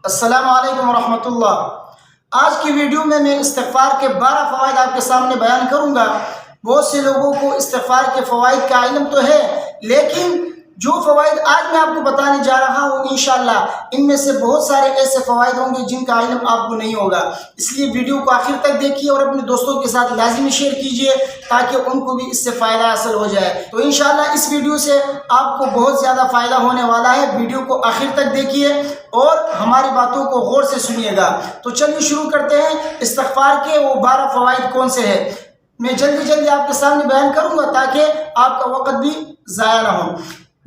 السلام علیکم ورحمۃ اللہ۔ آج کی ویڈیو میں استغفار کے 12 فوائد آپ کے سامنے بیان کروں گا۔ بہت سے لوگوں کو استغفار کے فوائد کا علم تو ہے، لیکن جو فوائد آج میں آپ کو بتانے جا رہا ہوں انشاءاللہ ان میں سے بہت سارے ایسے فوائد ہوں گے جن کا علم آپ کو نہیں ہوگا۔ اس لیے ویڈیو کو آخر تک دیکھیے اور اپنے دوستوں کے ساتھ لازمی شیئر کیجیے تاکہ ان کو بھی اس سے فائدہ حاصل ہو جائے۔ تو انشاءاللہ اس ویڈیو سے آپ کو بہت زیادہ فائدہ ہونے والا ہے۔ ویڈیو کو آخر تک دیکھیے اور ہماری باتوں کو غور سے سنیے گا۔ تو چلیے شروع کرتے ہیں۔ استغفار کے وہ 12 فوائد کون سے ہیں میں جلدی آپ کے سامنے بیان کروں گا تاکہ آپ کا وقت بھی ضائع نہ ہو۔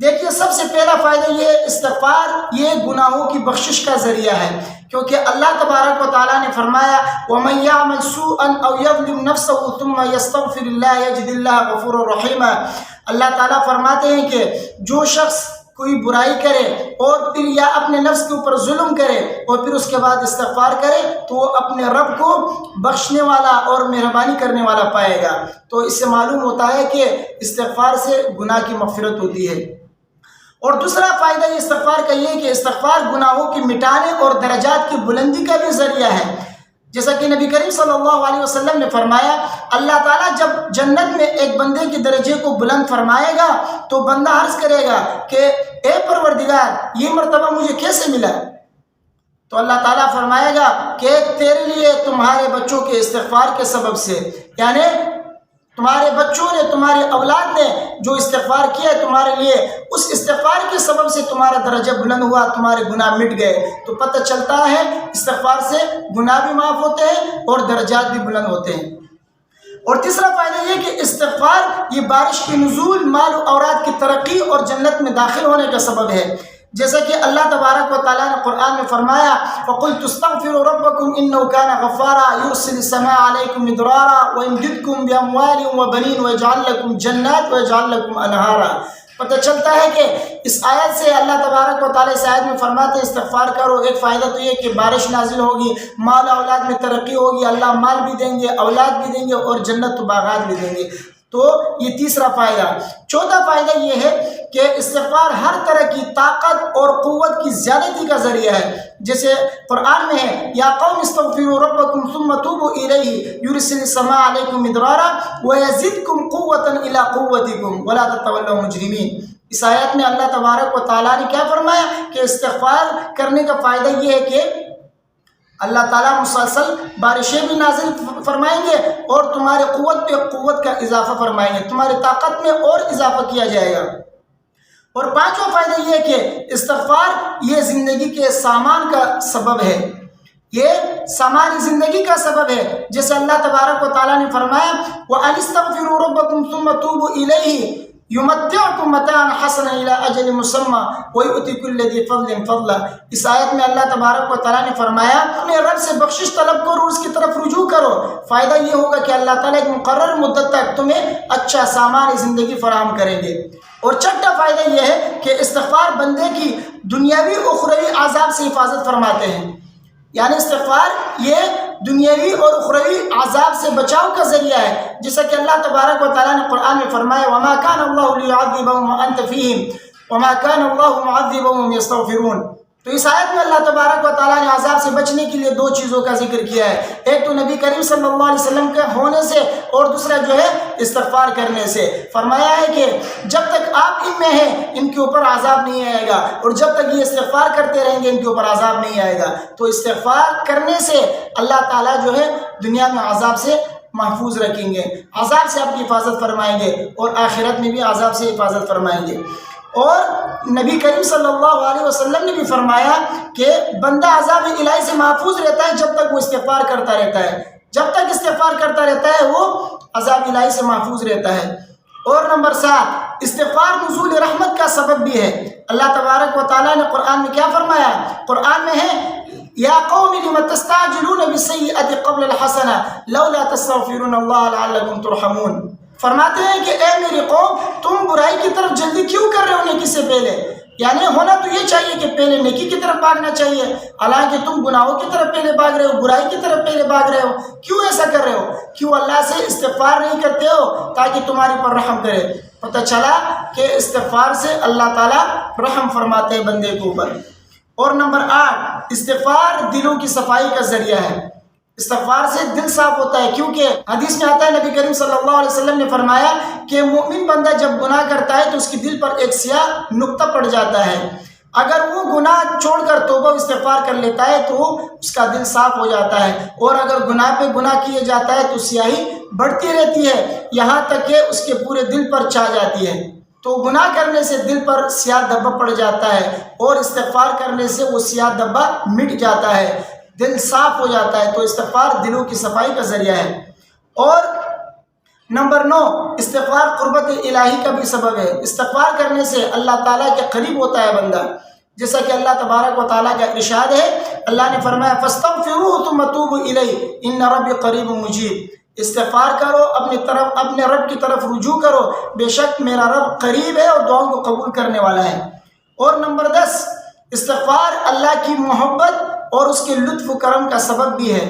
دیکھیے، سب سے پہلا فائدہ یہ ہے، استغفار یہ گناہوں کی بخشش کا ذریعہ ہے، کیونکہ اللہ تبارک و تعالیٰ نے فرمایا وَمَن يَعْمَلْ سُوءًا أَوْ يَظْلِمْ نَفْسَهُ ثُمَّ يَسْتَغْفِرِ اللَّهَ يَجِدِ اللَّهَ غَفُورًا رَحِيمًا۔ اللہ تعالیٰ فرماتے ہیں کہ جو شخص کوئی برائی کرے اور پھر یا اپنے نفس کے اوپر ظلم کرے اور پھر اس کے بعد استغفار کرے تو وہ اپنے رب کو بخشنے والا اور مہربانی کرنے والا پائے گا۔ تو اس سے معلوم ہوتا ہے کہ استغفار سے گناہ کی مغفرت ہوتی ہے۔ اور دوسرا فائدہ استغفار کا یہ کہ استغفار گناہوں کی مٹانے اور درجات کی بلندی کا بھی ذریعہ ہے۔ جیسا کہ نبی کریم صلی اللہ علیہ وسلم نے فرمایا، اللہ تعالیٰ جب جنت میں ایک بندے کے درجے کو بلند فرمائے گا تو بندہ عرض کرے گا کہ اے پروردگار، یہ مرتبہ مجھے کیسے ملا؟ تو اللہ تعالیٰ فرمائے گا کہ تیرے لیے تمہارے بچوں کے استغفار کے سبب سے، یعنی تمہارے بچوں نے، تمہاری اولاد نے جو استغفار کیا ہے تمہارے لیے، اس استغفار کے سبب سے تمہارا درجہ بلند ہوا، تمہارے گناہ مٹ گئے۔ تو پتہ چلتا ہے استغفار سے گناہ بھی معاف ہوتے ہیں اور درجات بھی بلند ہوتے ہیں۔ اور تیسرا فائدہ یہ کہ استغفار یہ بارش کی نزول، مال و اولاد کی ترقی اور جنت میں داخل ہونے کا سبب ہے۔ جیسا کہ اللہ تبارک و تعالیٰ نے قرآن میں فرمایا فَقُلْتُ اسْتَغْفِرُوا رَبَّكُمْ إِنَّهُ كَانَ غَفَّارًا يُرْسِلِ السَّمَاءَ عَلَيْكُمْ مِدْرَارًا وَيُمْدِدْكُمْ بِأَمْوَالٍ وَبَنِينَ وَيَجْعَلْ لَكُمْ جَنَّاتٍ وَيَجْعَلْ لَكُمْ أَنْهَارًا۔ پتہ چلتا ہے کہ اس آیت سے اللہ تبارک و تعالیٰ اس آیت میں فرماتے ہیں استغفار کرو۔ ایک فائدہ تو یہ کہ بارش نازل ہوگی، مال اولاد میں ترقی ہوگی، اللہ مال بھی دیں گے، اولاد بھی دیں گے اور جنت و باغات بھی دیں گے۔ تو یہ تیسرا فائدہ۔ چوتھا فائدہ یہ ہے کہ استغفار ہر طرح کی طاقت اور قوت کی زیادتی کا ذریعہ ہے۔ جیسے قرآن میں ہے یا قوم استغفروا ربکم ثم توبوا الیہ یرسل السماء علیکم مدرارا ویزدکم قوة الی قوتکم ولا تتولوا مجرمین۔ اس آیت میں اللہ تبارک و تعالیٰ نے کیا فرمایا کہ استغفار کرنے کا فائدہ یہ ہے کہ اللہ تعالیٰ مسلسل بارشیں بھی نازل فرمائیں گے اور تمہارے قوت پہ قوت کا اضافہ فرمائیں گے، تمہاری طاقت میں اور اضافہ کیا جائے گا۔ اور پانچواں فائدہ یہ کہ استغفار یہ زندگی کے سامان کا سبب ہے، یہ سامانی زندگی کا سبب ہے۔ جیسے اللہ تبارک و تعالیٰ نے فرمایا وَأَنِ اسْتَغْفِرُوا رَبَّكُمْ ثُمَّ تُوبُوا إِلَيْهِ يُمَتِّعْكُم مَّتَاعًا حَسَنًا إِلَىٰ أَجَلٍ مُّسَمًّى وَيُؤْتِ كُلَّ ذِي فَضْلٍ فَضْلَهُ۔ اس آیت میں اللہ تبارک و تعالیٰ نے فرمایا اپنے رب سے بخشش طلب کرو اور اس کی طرف رجوع کرو۔ فائدہ یہ ہوگا کہ اللہ تعالیٰ ایک مقرر مدت تک تمہیں اچھا سامان زندگی فراہم کریں گے۔ اور چھٹا فائدہ یہ ہے کہ استغفار بندے کی دنیاوی اخروی عذاب سے حفاظت فرماتے ہیں، یعنی استغفار یہ دنیاوی اور اخروی عذاب سے بچاؤ کا ذریعہ ہے۔ جیسا کہ اللہ تبارک و تعالیٰ نے قرآن میں فرمایا وَمَا كَانَ اللَّهُ لِيُعَذِّبَهُمْ وَأَنْتَ فِيهِمْ وَمَا كَانَ اللَّهُ مُعَذِّبَهُمْ وَهُمْ يَسْتَغْفِرُونَ۔ تو اس آیت میں اللہ تبارک و تعالیٰ نے عذاب سے بچنے کے لیے 2 چیزوں کا ذکر کیا ہے، ایک تو نبی کریم صلی اللہ علیہ وسلم کے ہونے سے اور دوسرا جو ہے استغفار کرنے سے۔ فرمایا ہے کہ جب تک آپ ان میں ہیں ان کے اوپر عذاب نہیں آئے گا اور جب تک یہ استغفار کرتے رہیں گے ان کے اوپر عذاب نہیں آئے گا۔ تو استغفار کرنے سے اللہ تعالیٰ جو ہے دنیا میں عذاب سے محفوظ رکھیں گے، عذاب سے آپ کی حفاظت فرمائیں گے اور آخرت میں بھی عذاب سے حفاظت فرمائیں گے۔ اور نبی کریم صلی اللہ علیہ وسلم نے بھی فرمایا کہ بندہ عذاب الہی سے محفوظ رہتا ہے جب تک وہ استغفار کرتا رہتا ہے، جب تک استغفار کرتا رہتا ہے وہ عذاب الہی سے محفوظ رہتا ہے۔ اور نمبر 7، استغفار نزول رحمت کا سبب بھی ہے۔ اللہ تبارک و تعالیٰ نے قرآن میں کیا فرمایا؟ قرآن میں ہے یا قوم لم تستعجلون بالسیئۃ قبل الحسنہ لولا تستغفرون اللہ لعلکم ترحمون۔ فرماتے ہیں کہ اے میری قوم، تم برائی کی طرف جلدی کیوں کر رہے ہو نیکی سے پہلے؟ یعنی ہونا تو یہ چاہیے کہ پہلے نیکی کی طرف بھاگنا چاہیے، حالانکہ تم گناہوں کی طرف پہلے بھاگ رہے ہو، برائی کی طرف پہلے بھاگ رہے ہو۔ کیوں ایسا کر رہے ہو؟ کیوں اللہ سے استغفار نہیں کرتے ہو تاکہ تمہاری پر رحم کرے؟ پتہ چلا کہ استغفار سے اللہ تعالیٰ رحم فرماتے ہیں بندے کے اوپر۔ اور نمبر 8، استغفار دلوں کی صفائی کا ذریعہ ہے۔ استغفار سے دل صاف ہوتا ہے، کیونکہ حدیث میں آتا ہے نبی کریم صلی اللہ علیہ وسلم نے فرمایا کہ مومن بندہ جب گناہ کرتا ہے تو اس کے دل پر ایک سیاہ نقطہ پڑ جاتا ہے، اگر وہ گناہ چھوڑ کر توبہ و استغفار کر لیتا ہے تو اس کا دل صاف ہو جاتا ہے، اور اگر گناہ پہ گناہ کیے جاتا ہے تو سیاہی بڑھتی رہتی ہے یہاں تک کہ اس کے پورے دل پر چھا جاتی ہے۔ تو گناہ کرنے سے دل پر سیاہ دھبا پڑ جاتا ہے، اور استغفار کرنے سے وہ سیاہ دھبا مٹ جاتا ہے، دل صاف ہو جاتا ہے۔ تو استغفار دلوں کی صفائی کا ذریعہ ہے۔ اور نمبر 9، استغفار قربت الہی کا بھی سبب ہے۔ استغفار کرنے سے اللہ تعالیٰ کے قریب ہوتا ہے بندہ، جیسا کہ اللہ تبارک و تعالیٰ کا ارشاد ہے، اللہ نے فرمایا فاستغفروہ ثم توبوا الیہ ان ربی قریب مجیب۔ استغفار کرو، اپنے رب کی طرف رجوع کرو، بے شک میرا رب قریب ہے اور دعاؤں کو قبول کرنے والا ہے۔ اور نمبر 10، استغفار اللہ کی محبت اور اس کے لطف و کرم کا سبب بھی ہے۔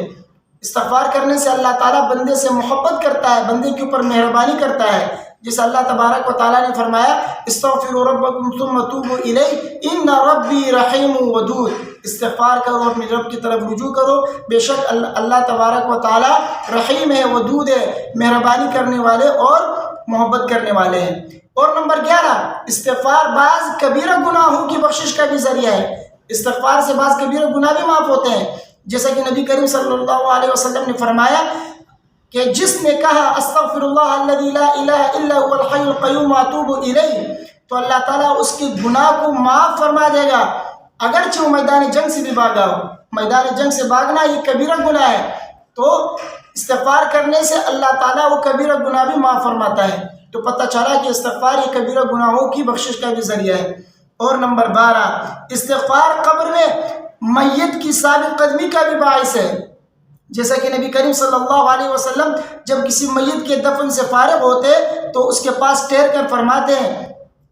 استغفار کرنے سے اللہ تعالیٰ بندے سے محبت کرتا ہے، بندے کے اوپر مہربانی کرتا ہے، جس اللہ تبارک و تعالیٰ نے فرمایا استغفروا ربکم ثم توبوا الیہ ان ربی رحیم ودود۔ استغفار کرو اور اپنے رب کی طرف رجوع کرو، بے شک اللہ تبارک و تعالیٰ رحیم ہے، ودود ہے، مہربانی کرنے والے اور محبت کرنے والے ہیں۔ اور نمبر 11، استغفار بعض کبیرہ گناہوں کی بخشش کا بھی ذریعہ ہے۔ استغفار سے بعض کبیرہ گناہ بھی معاف ہوتے ہیں، جیسا کہ نبی کریم صلی اللہ علیہ وسلم نے فرمایا کہ جس نے کہا استغفر اللہ الذی لا الہ الا هو الحی القیوم واتوب الیہ، تو اللہ تعالیٰ اس کے گناہ کو معاف فرما دے گا، اگرچہ وہ میدان جنگ سے بھی بھاگا ہو۔ میدان جنگ سے بھاگنا یہ کبیرہ گناہ ہے، تو استغفار کرنے سے اللہ تعالیٰ وہ کبیرہ گناہ بھی معاف فرماتا ہے۔ تو پتہ چلا کہ استغفار یہ کبیرہ گناہوں کی بخشش کا بھی ذریعہ ہے۔ اور نمبر 12، استغفار قبر میں میت کی ثابت قدمی کا بھی باعث ہے، جیسا کہ نبی کریم صلی اللہ علیہ وسلم جب کسی میت کے دفن سے فارغ ہوتے تو اس کے پاس ٹھہر کر فرماتے ہیں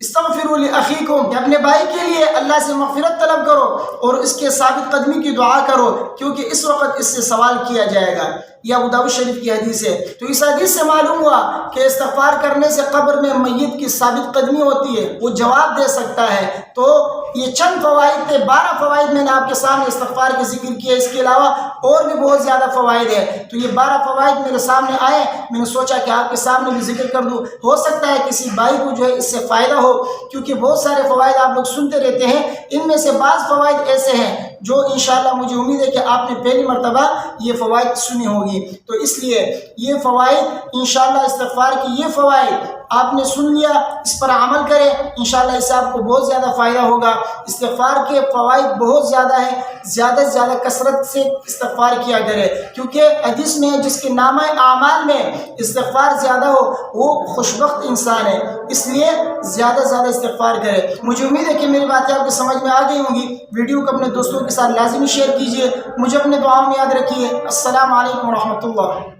استغفروا لاخیکم، کہ اپنے بھائی کے لیے اللہ سے مغفرت طلب کرو اور اس کے ثابت قدمی کی دعا کرو، کیونکہ اس وقت اس سے سوال کیا جائے گا۔ یہ ابو داؤد شریف کی حدیث ہے۔ تو اس حدیث سے معلوم ہوا کہ استغفار کرنے سے قبر میں میت کی ثابت قدمی ہوتی ہے، وہ جواب دے سکتا ہے۔ تو یہ چند فوائد تھے، 12 فوائد میں نے آپ کے سامنے استغفار کے ذکر کیا، اس کے علاوہ اور بھی بہت زیادہ فوائد ہیں۔ تو یہ 12 فوائد میرے سامنے آئے، میں نے سوچا کہ آپ کے سامنے بھی ذکر کر دوں، ہو سکتا ہے کسی بھائی کو جو ہے اس سے فائدہ ہو، کیونکہ بہت سارے فوائد آپ لوگ سنتے رہتے ہیں، ان میں سے بعض فوائد ایسے ہیں جو انشاءاللہ مجھے امید ہے کہ آپ نے پہلی مرتبہ یہ فوائد سنی ہوگی۔ تو اس لیے یہ فوائد انشاءاللہ استغفار کی یہ فوائد آپ نے سن لیا، اس پر عمل کریں، انشاءاللہ اس سے آپ کو بہت زیادہ فائدہ ہوگا۔ استغفار کے فوائد بہت زیادہ ہیں، زیادہ سے زیادہ کثرت سے استغفار کیا کرے، کیونکہ حدیث میں جس کے نامہ اعمال میں استغفار زیادہ ہو وہ خوشبخت انسان ہے، اس لیے زیادہ سے زیادہ استغفار کرے۔ مجھے امید ہے کہ میری باتیں آپ کو سمجھ میں آ گئی ہوں گی۔ ویڈیو کو اپنے دوستوں کے ساتھ لازمی شیئر کیجیے، مجھے اپنے دعاؤں میں یاد رکھیے۔ السلام علیکم ورحمۃ اللہ۔